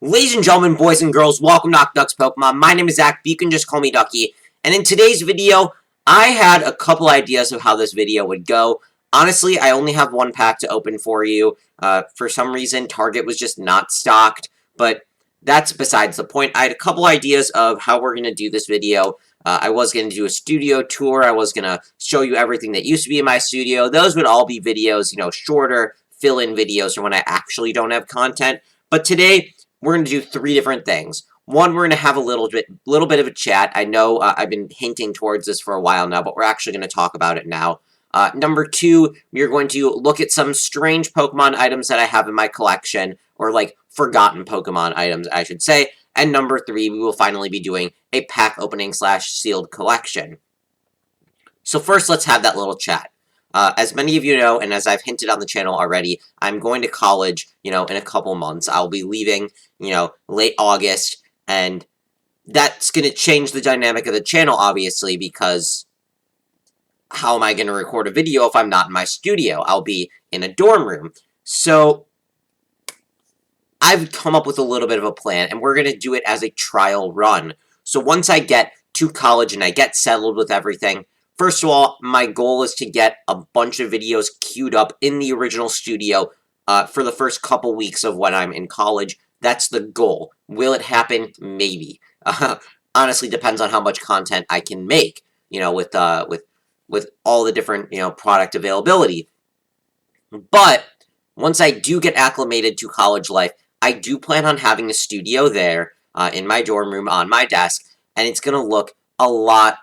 Ladies and gentlemen, boys and girls, welcome to Octoduck's Pokemon. My name is Zach, but you can just call me Ducky. And in today's video, I had a couple ideas of how this video would go. Honestly, I only have one pack to open for you. For some reason, Target was just not stocked, but that's besides the point. I had a couple ideas of how we're going to do this video. I was going to do a studio tour. I was going to show you everything that used to be in my studio. Those would all be videos, shorter fill-in videos for when I actually don't have content. But today, we're going to do three different things. One, we're going to have a little bit of a chat. I know I've been hinting towards this for a while now, but we're actually going to talk about it now. Number two, we're going to look at some strange Pokemon items that I have in my collection, or like forgotten Pokemon items, I should say. And number three, we will finally be doing a pack opening / sealed collection. So first, let's have that little chat. As many of you know, and as I've hinted on the channel already, I'm going to college, in a couple months. I'll be leaving, late August, and that's going to change the dynamic of the channel, obviously, because how am I going to record a video if I'm not in my studio? I'll be in a dorm room. So I've come up with a little bit of a plan, and we're going to do it as a trial run. So once I get to college and I get settled with everything, first of all, my goal is to get a bunch of videos queued up in the original studio for the first couple weeks of when I'm in college. That's the goal. Will it happen? Maybe. Honestly, depends on how much content I can make, with all the different, product availability. But once I do get acclimated to college life, I do plan on having a studio there in my dorm room on my desk, and it's going to look a lot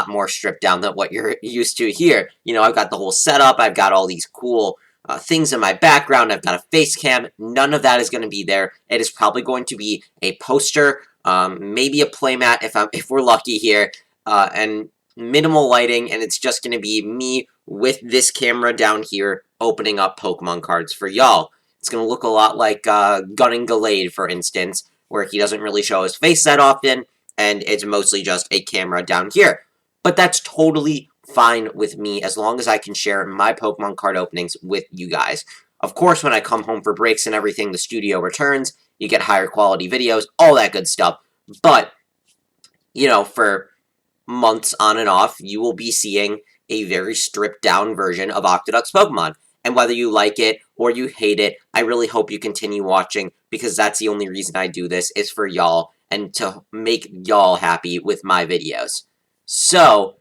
more stripped down than what you're used to here. I've got the whole setup, I've got all these cool things in my background, I've got a face cam. None of that is going to be there. It is probably going to be a poster, maybe a playmat if we're lucky here, and minimal lighting, and it's just going to be me with this camera down here opening up Pokemon cards for y'all. It's going to look a lot like Gunning Gallade, for instance, where he doesn't really show his face that often, and it's mostly just a camera down here. But that's totally fine with me as long as I can share my Pokemon card openings with you guys. Of course, when I come home for breaks and everything, the studio returns, you get higher quality videos, all that good stuff. But, for months on and off, you will be seeing a very stripped down version of Octoduck's Pokemon. And whether you like it or you hate it, I really hope you continue watching, because that's the only reason I do this, is for y'all, and to make y'all happy with my videos. So,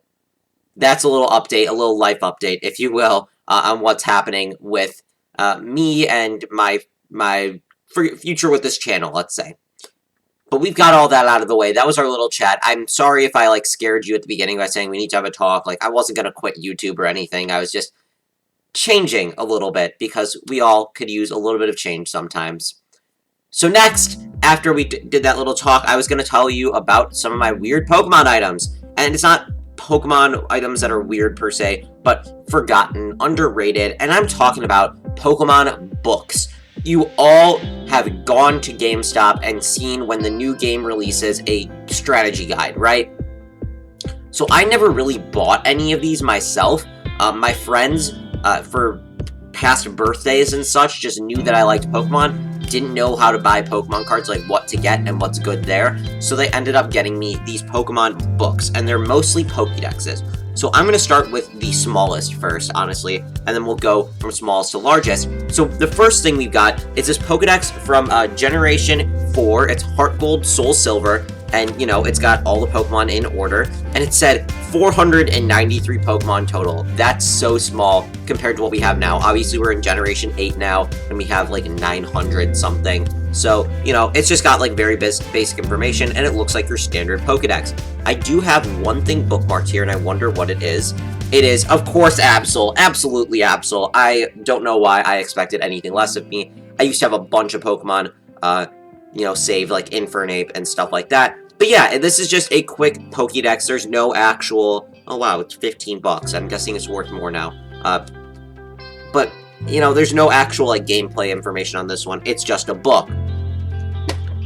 that's a little update, a little life update, if you will, on what's happening with me and my future with this channel, let's say. But we've got all that out of the way. That was our little chat. I'm sorry if I, scared you at the beginning by saying we need to have a talk. I wasn't going to quit YouTube or anything. I was just changing a little bit, because we all could use a little bit of change sometimes. So next, after we did that little talk, I was going to tell you about some of my weird Pokemon items. And it's not Pokemon items that are weird per se, but forgotten, underrated, and I'm talking about Pokemon books. You all have gone to GameStop and seen when the new game releases a strategy guide, right? So I never really bought any of these myself. My friends, for past birthdays and such, just knew that I liked Pokemon, didn't know how to buy Pokemon cards, like what to get and what's good there, so they ended up getting me these Pokemon books, and they're mostly Pokédexes. So I'm going to start with the smallest first, honestly, and then we'll go from smallest to largest. So the first thing we've got is this Pokédex from Generation 4. It's Heart Gold, Soul Silver, and, it's got all the Pokemon in order, and it said 493 Pokemon total. That's so small compared to what we have now. Obviously, we're in Generation 8 now, and we have, 900 something. So, it's just got, very basic information, and it looks like your standard Pokédex. I do have one thing bookmarked here, and I wonder what it is. It is, of course, Absol. Absolutely Absol. I don't know why I expected anything less of me. I used to have a bunch of Pokemon, saved, like Infernape and stuff like that. But yeah, this is just a quick Pokédex. There's no actual... Oh, wow, it's 15 bucks. I'm guessing it's worth more now. But, there's no actual, gameplay information on this one. It's just a book.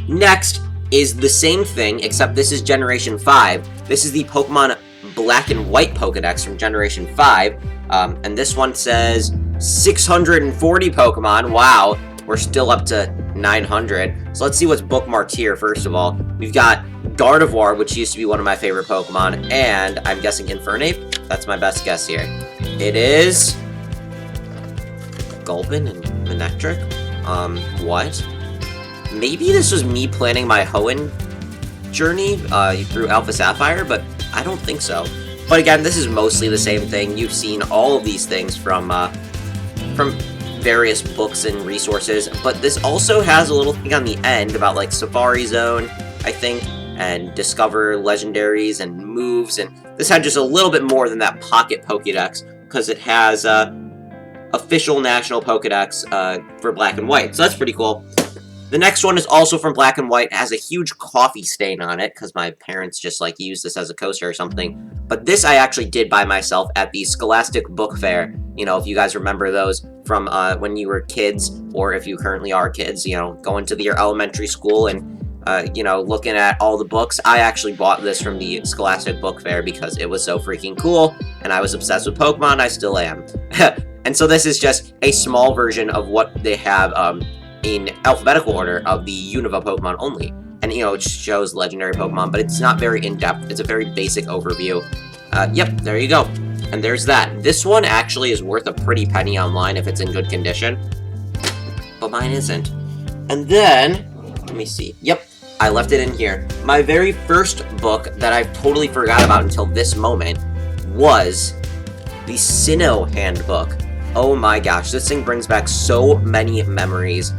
Next is the same thing, except this is Generation 5. This is the Pokemon Black and White Pokédex from Generation 5. And this one says 640 Pokemon. Wow. We're still up to 900. So let's see what's bookmarked here, first of all. We've got Gardevoir, which used to be one of my favorite Pokemon, and I'm guessing Infernape. That's my best guess here. It is Gulpin and Manectric? What? Maybe this was me planning my Hoenn journey through Alpha Sapphire, but I don't think so. But again, this is mostly the same thing. You've seen all of these things from various books and resources, but this also has a little thing on the end about like Safari Zone, I think, and discover legendaries and moves, and this had just a little bit more than that Pocket Pokédex, because it has official national Pokédex for Black and White, so that's pretty cool. The next one is also from Black and White. It has a huge coffee stain on it, because my parents just, like, used this as a coaster or something. But this I actually did by myself at the Scholastic Book Fair. You know, if you guys remember those from when you were kids, or if you currently are kids, you know, going to your elementary school and, you know, looking at all the books. I actually bought this from the Scholastic Book Fair because it was so freaking cool, and I was obsessed with Pokemon. I still am. And so this is just a small version of what they have, in alphabetical order of the Unova Pokemon only. And, you know, it shows legendary Pokemon, but it's not very in-depth. It's a very basic overview. Yep, there you go. And there's that. This one actually is worth a pretty penny online if it's in good condition. But mine isn't. And then, let me see. Yep, I left it in here. My very first book that I totally forgot about until this moment was the Sinnoh Handbook. Oh my gosh, this thing brings back so many memories.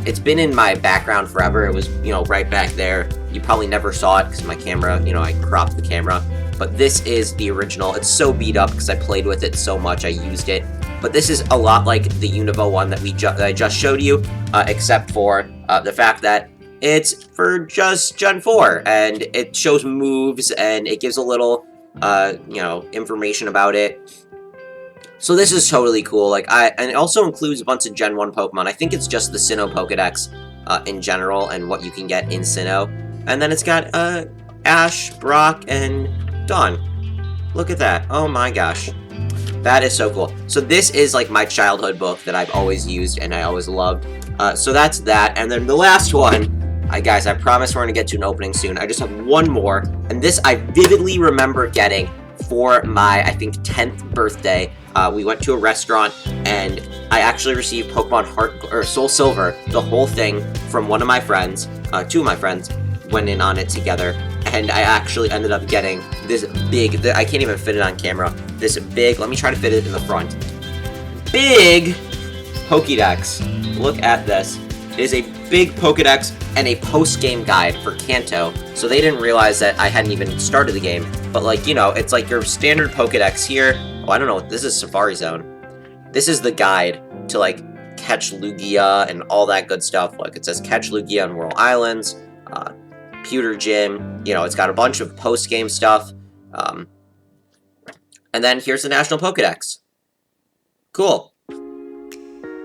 It's been in my background forever. It was, you know, right back there. You probably never saw it because my camera, you know, I cropped the camera. But this is the original. It's so beat up because I played with it so much, I used it. But this is a lot like the Unova one that I just showed you, except for the fact that it's for just Gen 4, and it shows moves, and it gives a little, you know, information about it. So this is totally cool. And it also includes a bunch of Gen 1 Pokemon. I think it's just the Sinnoh Pokedex in general and what you can get in Sinnoh. And then it's got Ash, Brock, and Dawn. Look at that. Oh my gosh. That is so cool. So this is like my childhood book that I've always used and I always loved. So that's that. And then the last one, guys, I promise we're going to get to an opening soon. I just have one more. And this I vividly remember getting for my, I think, 10th birthday. We went to a restaurant, and I actually received Pokemon Soul Silver, the whole thing, from one of my friends. Two of my friends went in on it together, and I actually ended up getting this big, I can't even fit it on camera, this big, let me try to fit it in the front, big Pokédex. Look at this. It is a big Pokédex and a post-game guide for Kanto, so they didn't realize that I hadn't even started the game, but like, you know, it's like your standard Pokédex here. Oh, I don't know, this is Safari Zone. This is the guide to, like, catch Lugia and all that good stuff. Like, it says catch Lugia on Whirl Islands, Pewter Gym, you know, it's got a bunch of post-game stuff. And then here's the National Pokédex. Cool.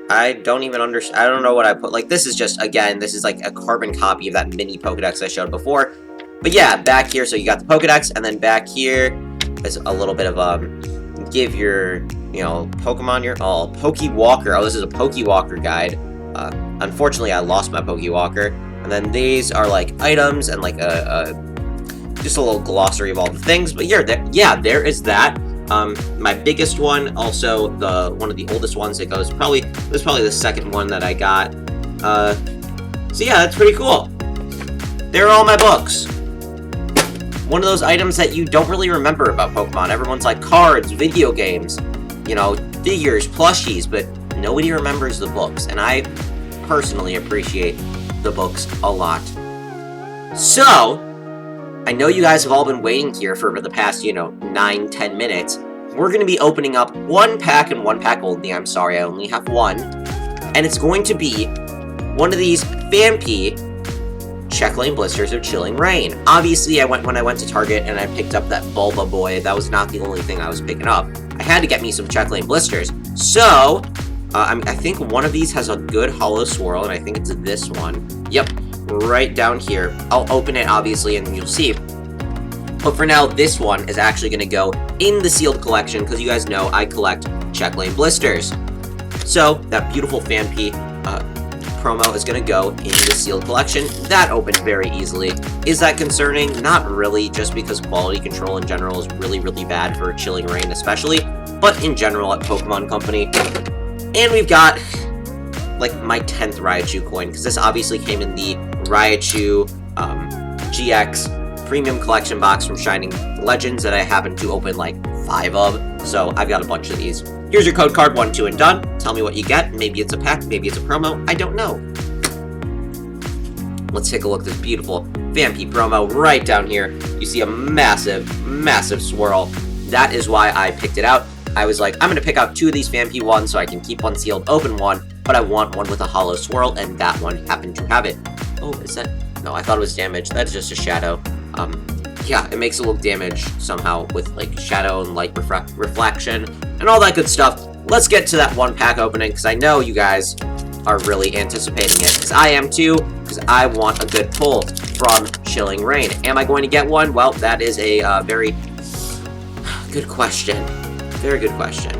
I don't even understand, I don't know what I put, like, this is just, again, this is like a carbon copy of that mini Pokédex I showed before. But yeah, back here, so you got the Pokédex, and then back here is a little bit of, give your, you know, Pokemon your, oh, Pokewalker, oh, this is a Pokewalker guide. Unfortunately, I lost my Pokewalker. And then these are, like, items and, like, just a little glossary of all the things. But yeah, there is that. My biggest one, also one of the oldest ones, this is probably the second one that I got. So yeah, that's pretty cool. There are all my books. One of those items that you don't really remember about Pokemon. Everyone's like cards, video games, you know, figures, plushies, but nobody remembers the books, and I personally appreciate the books a lot. So, I know you guys have all been waiting here for the past, you know, 9-10 minutes. We're going to be opening up one pack and one pack only. I'm sorry, I only have one. And it's going to be one of these Phanpy Check Lane Blisters of Chilling Reign. Obviously, when I went to Target and I picked up that Bulba Boy, that was not the only thing I was picking up. I had to get me some Check Lane Blisters. So, I think one of these has a good Hollow Swirl, and I think it's this one. Yep, right down here. I'll open it, obviously, and you'll see. But for now, this one is actually going to go in the sealed collection, because you guys know I collect Check Lane Blisters. So, that beautiful Phanpy promo is going to go in the sealed collection. That opened very easily. Is that concerning? Not really, just because quality control in general is really, really bad for Chilling Reign especially, but in general at Pokemon Company. And we've got, like, my 10th Raichu coin, because this obviously came in the Raichu GX Premium Collection box from Shining Legends that I happened to open, like, 5 of, so I've got a bunch of these. Here's your code card, 1, 2, and done. Tell me what you get. Maybe it's a pack, maybe it's a promo. I don't know. Let's take a look at this beautiful Phanpy promo right down here. You see a massive, massive swirl. That is why I picked it out. I was like, I'm going to pick out 2 of these Phanpy ones so I can keep one sealed, open one, but I want one with a hollow swirl, and that one happened to have it. Oh, is that? No, I thought it was damage. That's just a shadow. Yeah, it makes it look damaged somehow with, like, shadow and light reflection and all that good stuff. Let's get to that 1 pack opening, because I know you guys are really anticipating it, because I am too, because I want a good pull from Chilling Reign. Am I going to get one? Well, that is a very good question. Very good question.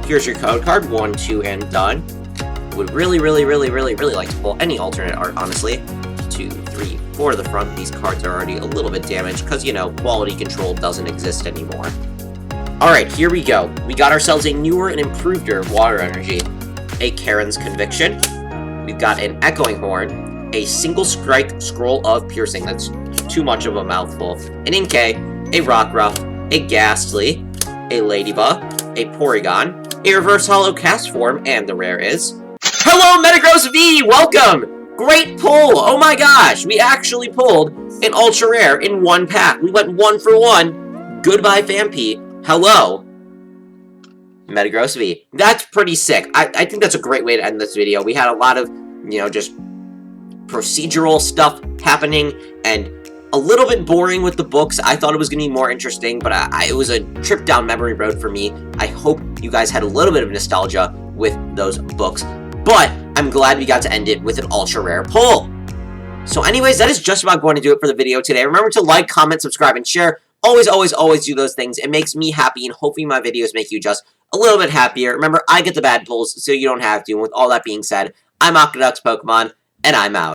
Here's your code card, 1, 2, and done. Would really, really, really, really, really like to pull any alternate art, honestly. 2, 3, 4 to the front. These cards are already a little bit damaged because, you know, quality control doesn't exist anymore. Alright, here we go. We got ourselves a newer and improved Water Energy, a Karen's Conviction, we've got an Echoing Horn, a Single Strike Scroll of Piercing, that's too much of a mouthful, an Inkay, a Rockruff, a Ghastly, a Ladybug, a Porygon, a Reverse Hollow Castform, and the rare is... Hello, Metagross V! Welcome! Great pull! Oh my gosh! We actually pulled an Ultra Rare in 1 pack. We went 1 for 1. Goodbye, Phanpy. Hello, Metagross V. That's pretty sick. I think that's a great way to end this video. We had a lot of, you know, just procedural stuff happening, and a little bit boring with the books. I thought it was going to be more interesting, but it was a trip down memory road for me. I hope you guys had a little bit of nostalgia with those books, but I'm glad we got to end it with an ultra rare pull. So anyways, that is just about going to do it for the video today. Remember to like, comment, subscribe, and share. Always, always, always do those things. It makes me happy, and hopefully my videos make you just a little bit happier. Remember, I get the bad pulls, so you don't have to. And with all that being said, I'm Aqueduct's Pokemon, and I'm out.